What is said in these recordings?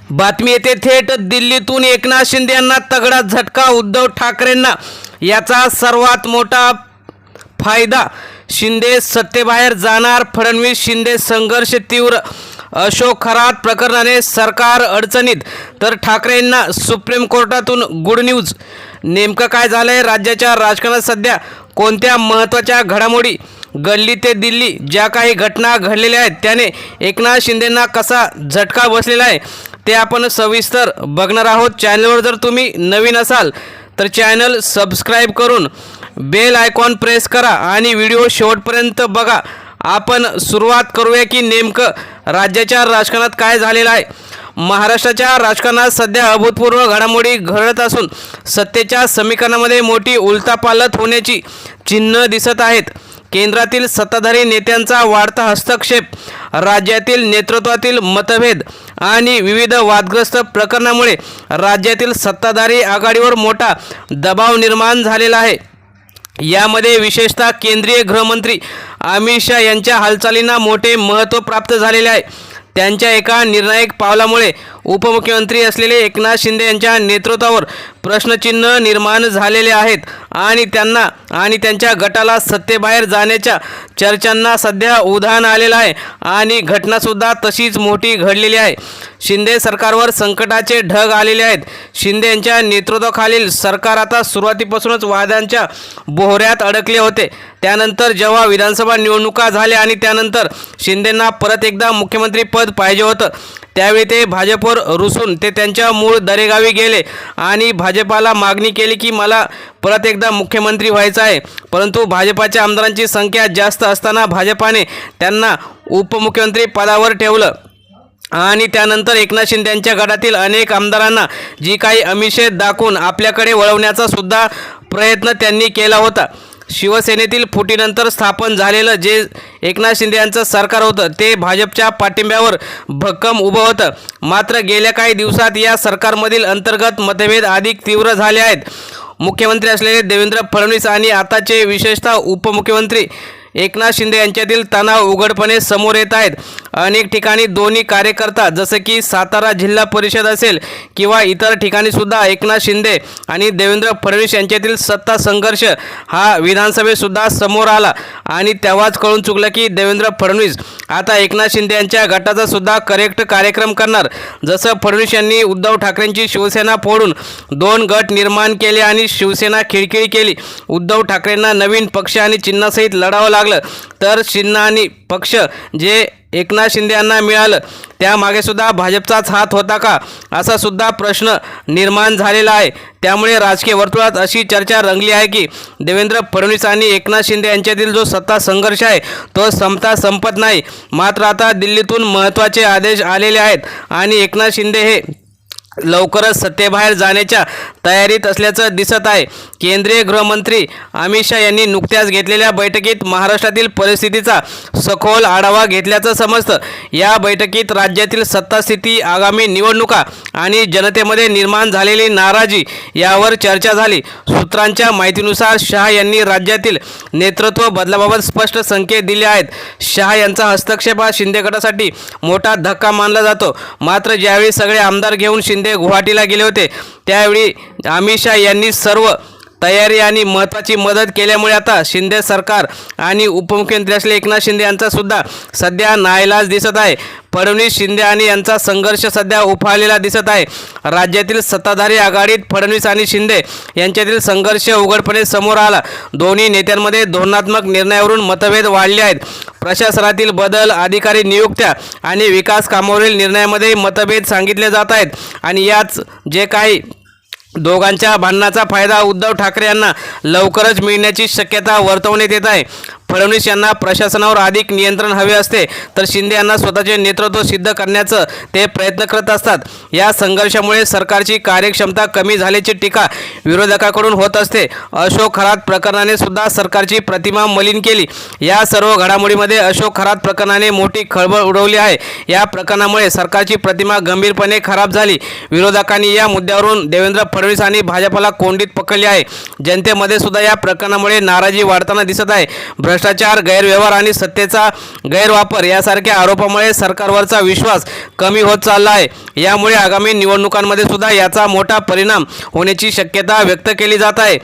बातमी येते थेट दिल्लीतून एकनाथ शिंदे यांना तगडा झटका उद्धव ठाकरेंना याचा सर्वात मोठा फायदा शिंदे सत्तेबाहेर जाणार फडणवीस शिंदे संघर्ष तीव्र अशोक खरात प्रकरणाने सरकार अडचणीत तर ठाकरेंना सुप्रीम कोर्टातून गुड न्यूज। नेमकं काय झालंय राज्याच्या राजकारणात सध्या कोणत्या महत्त्वाच्या घडामोडी गल्ली ते दिल्ली ज्या काही घटना घडलेल्या आहेत त्याने एकनाथ शिंदेंना कसा झटका बसलेला आहे ते आपण सविस्तर बघणार आहोत। चॅनलवर जर तुम्ही नवीन असाल तर चॅनल सबस्क्राइब करून बेल आयकॉन प्रेस करा आणि व्हिडिओ शेवटपर्यंत बघा। आपण सुरुवात करूया की नेमकं राज्याच्या राजकारणात काय झालेलं आहे। महाराष्ट्राच्या राजकारणात सध्या अभूतपूर्व घडामोडी घडत असून सत्तेच्या समीकरणामध्ये मोठी उलथापालथ होण्याची चिन्ह दिसत आहेत। केंद्रातील सत्ताधारी नेत्यांचा वाढता हस्तक्षेप, राज्यातील नेतृत्वातील मतभेद आणि विविध वादग्रस्त प्रकरणामुळे राज्यातील सत्ताधारी आघाडीवर मोठा दबाव निर्माण झालेला आहे। यामध्ये विशेषतः केंद्रीय गृहमंत्री अमित शाह यांच्या हालचालींना मोठे महत्त्व प्राप्त झालेले आहे। त्यांच्या एका निर्णायक पावलामुळे उपमुख्यमंत्री असलेले एकनाथ शिंदे यांच्या नेतृत्वावर प्रश्नचिन्ह निर्माण झालेले आहेत आणि त्यांना आणि त्यांच्या गटाला सत्तेबाहेर जाण्याच्या चर्चांना सध्या उधाण आलेलं आहे आणि घटनासुद्धा तशीच मोठी घडलेली आहे। शिंदे सरकारवर संकटाचे ढग आलेले आहेत। शिंदे यांच्या नेतृत्वाखालील सरकार आता सुरुवातीपासूनच वादांच्या बोहऱ्यात अडकले होते। त्यानंतर जेव्हा विधानसभा निवडणुका झाल्या आणि त्यानंतर शिंदेंना परत एकदा मुख्यमंत्री पद पाहिजे होतं त्यावेळी ते भाजपवर रुसून ते त्यांच्या मूळ दरेगावी गेले आणि भाजपाला मागणी केली की मला परत एकदा मुख्यमंत्री व्हायचं आहे। परंतु भाजपाच्या आमदारांची संख्या जास्त असताना भाजपाने त्यांना उपमुख्यमंत्री पदावर ठेवलं आणि त्यानंतर एकनाथ शिंदे यांच्या गटातील अनेक आमदारांना जी काही आमिषे दाखवून आपल्याकडे वळवण्याचा सुद्धा प्रयत्न त्यांनी केला होता। शिवसेनेतील फुटीनंतर स्थापन झालेलं जे एकनाथ शिंदे यांचं सरकार होतं ते भाजपच्या पाठिंब्यावर भक्कम उभं होतं। मात्र गेल्या काही दिवसात या सरकारमधील अंतर्गत मतभेद अधिक तीव्र झाले आहेत। मुख्यमंत्री असलेले देवेंद्र फडणवीस आणि आताचे विशेषतः उपमुख्यमंत्री एकनाथ शिंदे यांच्यातील तणाव उघडपणे समोर येत आहेत। अनेक ठिकाणी दोन्ही कार्यकर्ता जसे की सातारा जिल्हा परिषद असेल किंवा इतर ठिकाणी सुद्धा एकनाथ शिंदे आणि देवेंद्र फडणवीस यांच्यातील सत्ता संघर्ष हा विधानसभेत सुद्धा समोर आला आणि तेव्हाच कळून चुकलं की देवेंद्र फडणवीस आता एकनाथ शिंदे यांच्या गटाचा सुद्धा करेक्ट कार्यक्रम करणार। जसं फडणवीस यांनी उद्धव ठाकरेंची शिवसेना फोडून दोन गट निर्माण केले आणि शिवसेना खिळखिळी केली। उद्धव ठाकरेंना नवीन पक्ष आणि चिन्हासहित लढावं लागलं तर चिन्ह आणि पक्ष जे एकनाथ शिंदे यांना मिळालं त्यामागे सुद्धा भाजपचाच हात होता का असा सुद्धा प्रश्न निर्माण झालेला आहे। त्यामुळे राजकीय वर्तुळात अशी चर्चा रंगली आहे की देवेंद्र फडणवीस आणि एकनाथ शिंदे यांच्यातील जो सत्ता संघर्ष आहे तो संपत नाही। मात्र आता दिल्लीतून महत्त्वाचे आदेश आलेले आहेत आणि एकनाथ शिंदे हे लवकरच सत्तेबाहेर जाण्याच्या तयारीत असल्याचं दिसत आहे। केंद्रीय गृहमंत्री अमित शाह यांनी नुकत्याच घेतलेल्या बैठकीत महाराष्ट्रातील परिस्थितीचा सखोल आढावा घेतल्याचं समजतं। या बैठकीत राज्यातील सत्तास्थिती, आगामी निवडणुका आणि जनतेमध्ये निर्माण झालेली नाराजी यावर चर्चा झाली। सूत्रांच्या माहितीनुसार शाह यांनी राज्यातील नेतृत्व बदलाबाबत स्पष्ट संकेत दिले आहेत। शाह यांचा हस्तक्षेप हा शिंदे गटासाठी मोठा धक्का मानला जातो। मात्र ज्यावेळी सगळे आमदार घेऊन शिंदे गुवाहाटीला गेले होते त्यावेळी अमित शाह यांनी सर्व तयारी आणि महत्त्वाची मदत केल्यामुळे आता शिंदे सरकार आणि उपमुख्यमंत्री असलेले एकनाथ शिंदे यांचा सुद्धा सध्या नाईलाज दिसत आहे। फडणवीस शिंदे आणि यांचा संघर्ष सध्या उफाळलेला दिसत आहे। राज्यातील सत्ताधारी आघाडीत फडणवीस आणि शिंदे यांच्यातील संघर्ष उघडपणे समोर आला। दोन्ही नेत्यांमध्ये धोरणात्मक निर्णयावरून मतभेद वाढले आहेत। प्रशासनातील बदल, अधिकारी नियुक्त्या आणि विकास कामावरील निर्णयामध्ये मतभेद सांगितले जात आहेत आणि याच जे काही दोघांच्या भांडणाचा फायदा उद्धव ठाकरे यांना लवकरच मिळण्याची शक्यता वर्तवण्यात येत आहे। फडणवीस यांना प्रशासनावर अधिक नियंत्रण हवे असते तर शिंदे यांना स्वतःचे नेतृत्व सिद्ध करण्याचं ते प्रयत्न करत असतात। या संघर्षामुळे सरकारची कार्यक्षमता कमी झाल्याची टीका विरोधकांकडून होत असते। अशोक खरात प्रकरणाने सुद्धा सरकारची प्रतिमा मलिन केली। या सर्व घडामोडीमध्ये अशोक खरात प्रकरणाने मोठी खळबळ उडवली आहे। या प्रकरणामुळे सरकारची प्रतिमा गंभीरपणे खराब झाली। विरोधकांनी या मुद्द्यावरून देवेंद्र फडणवीस आणि भाजपला कोंडीत पकडले आहे। जनतेमध्ये सुद्धा या प्रकरणामुळे नाराजी वाढताना दिसत आहे। भ्रष्टाचार, गैरव्यवहार आणि सत्तेचा गैरवापर यासारख्या आरोपामुळे सरकारवरचा विश्वास कमी होत चालला आहे. यामुळे आगामी निवडणुकांमध्ये सुद्धा याचा मोठा परिणाम होण्याची शक्यता व्यक्त केली जात आहे.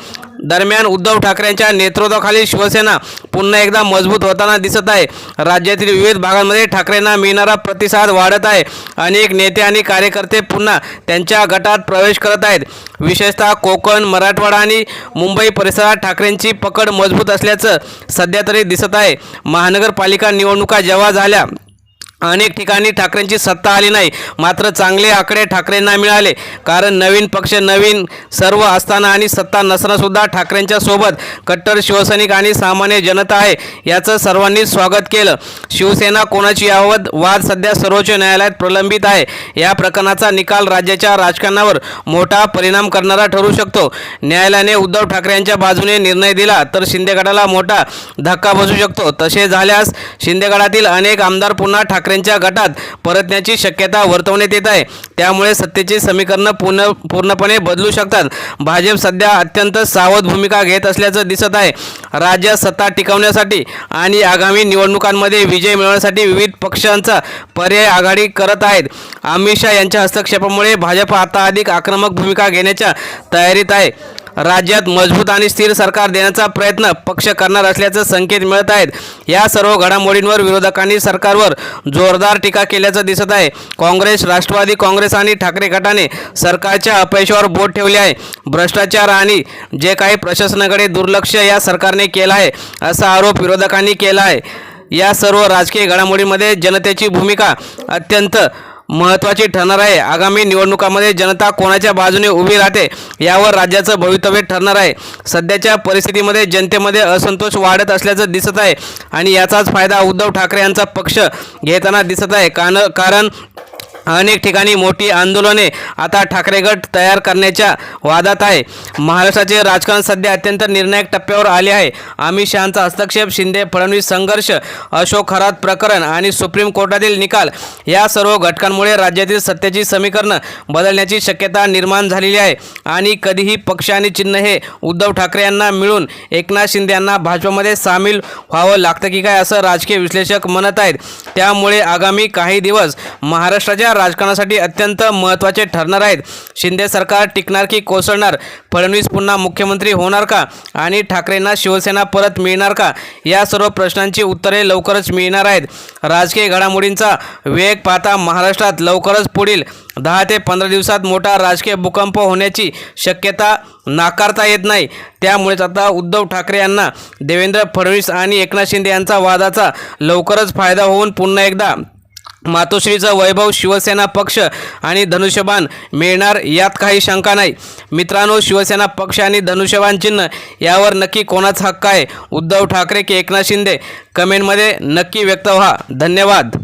दरम्यान उद्धव ठाकरेंच्या नेतृत्वाखाली शिवसेना पुन्हा एकदा मजबूत होताना दिसत आहे. राज्यातील विविध भागांमध्ये ठाकरेंना मिळणारा प्रतिसाद वाढत आहे. अनेक नेते आणि कार्यकर्ते पुन्हा त्यांच्या गटात प्रवेश करत आहेत. विशेषतः कोकण, मराठवाडा आणि मुंबई परिसरात ठाकरेंची पकड मजबूत असल्याचं सध्या तरी दिसत आहे. महानगरपालिका निवडणुका जेव्हा झाल्या अनेक ठिकाणी ठाकरेंची सत्ता आली नाही, मात्र चांगले आकडे ठाकरेंना मिळाले. कारण नवीन पक्ष, नवीन सर्व असताना आणि सत्ता नसताना सुद्धा ठाकरेंच्या सोबत कट्टर शिवसैनिक आणि सामान्य जनता आहे. याचं सर्वांनी स्वागत केलं. शिवसेना कोणाची यावत वाद सध्या सर्वोच्च न्यायालयात प्रलंबित आहे. या प्रकरणाचा निकाल राज्याच्या राजकारणावर मोठा परिणाम करणारा ठरू शकतो. न्यायालयाने उद्धव ठाकरे यांच्या बाजूने निर्णय दिला तर शिंदे गटाला मोठा धक्का बसू शकतो. तसे झाल्यास शिंदे गटातील अनेक आमदार पुन्हा ठाकरेंच्या गटात परतण्याची शक्यता वर्तवण्यात येत आहे. त्यामुळे सत्तेची समीकरणं पूर्णपणे बदलू शकतात. भाजप सध्या अत्यंत सावध भूमिका घेत असल्याचं दिसत आहे. राज्यात सत्ता टिकवण्यासाठी आणि आगामी निवडणुकांमध्ये विजय मिळवण्यासाठी विविध पक्षांचा पर्याय आघाडी करत आहेत. अमित शहा यांच्या हस्तक्षेपामुळे भाजप आता अधिक आक्रमक भूमिका घेण्याच्या तयारीत आहे. राज्यात मजबूत आणि स्थिर सरकार देण्याचा प्रयत्न पक्ष करणार असल्याचे संकेत मिळत आहेत. या सर्व घडामोडींवर विरोधकांनी सरकारवर जोरदार टीका केल्याचं दिसत आहे. काँग्रेस, राष्ट्रवादी काँग्रेस आणि ठाकरे गटाने सरकारच्या अपयशावर बोट ठेवले आहे. भ्रष्टाचार आणि जे काही प्रशासनाकडे दुर्लक्ष या सरकारने केलं आहे असा आरोप विरोधकांनी केला आहे. या सर्व राजकीय घडामोडींमध्ये जनतेची भूमिका अत्यंत महत्त्वाची ठरणार आहे. आगामी निवडणुकांमध्ये जनता कोणाच्या बाजूने उभी राहते यावर राज्याचं भवितव्य ठरणार आहे. सध्याच्या परिस्थितीमध्ये जनतेमध्ये असंतोष वाढत असल्याचं दिसत आहे आणि याचाच फायदा उद्धव ठाकरे यांचा पक्ष घेताना दिसत आहे. कारण अनेक ठिकाणी मोठी आंदोलने आता ठाकरे गट तयार करण्याच्या वादात आहे. महाराष्ट्राचे राजकारण सध्या अत्यंत निर्णायक टप्प्यावर आले आहे. अमित शहांचा हस्तक्षेप, शिंदे फडणवीस संघर्ष, अशोक खरात प्रकरण आणि सुप्रीम कोर्टातील निकाल या सर्व घटकांमुळे राज्यातील सत्तेची समीकरणं बदलण्याची शक्यता निर्माण झालेली आहे. आणि कधीही पक्ष आणि चिन्ह हे उद्धव ठाकरे यांना मिळून एकनाथ शिंदे यांना भाजपमध्ये सामील व्हावं लागतं की काय, असं राजकीय विश्लेषक म्हणत आहेत. त्यामुळे आगामी काही दिवस महाराष्ट्राच्या राजकारणासाठी अत्यंत महत्त्वाचे ठरणार आहेत. शिंदे सरकार टिकणार की कोसळणार? फडणवीस पुन्हा मुख्यमंत्री होणार का? आणि ठाकरेंना शिवसेना परत मिळणार का? या सर्व प्रश्नांची उत्तरे लवकरच मिळणार आहेत. राजकीय घडामोडींचा वेग पाहता महाराष्ट्रात लवकरच पुढील 10 ते 15 दिवसात मोठा राजकीय भूकंप होण्याची शक्यता नाकारता येत नाही. त्यामुळेच आता उद्धव ठाकरे यांना देवेंद्र फडणवीस आणि एकनाथ शिंदे यांचा वादाचा लवकरच फायदा होऊन पुन्हा एकदा मातोश्रीचं वैभव, शिवसेना पक्ष आणि धनुष्यबाण मिळणार यात काही शंका नाही. मित्रांनो, शिवसेना पक्ष आणि धनुष्यबाण चिन्ह यावर नक्की कोणाचा हक्क आहे? उद्धव ठाकरे की एकनाथ शिंदे? कमेंटमध्ये नक्की व्यक्त व्हा. धन्यवाद.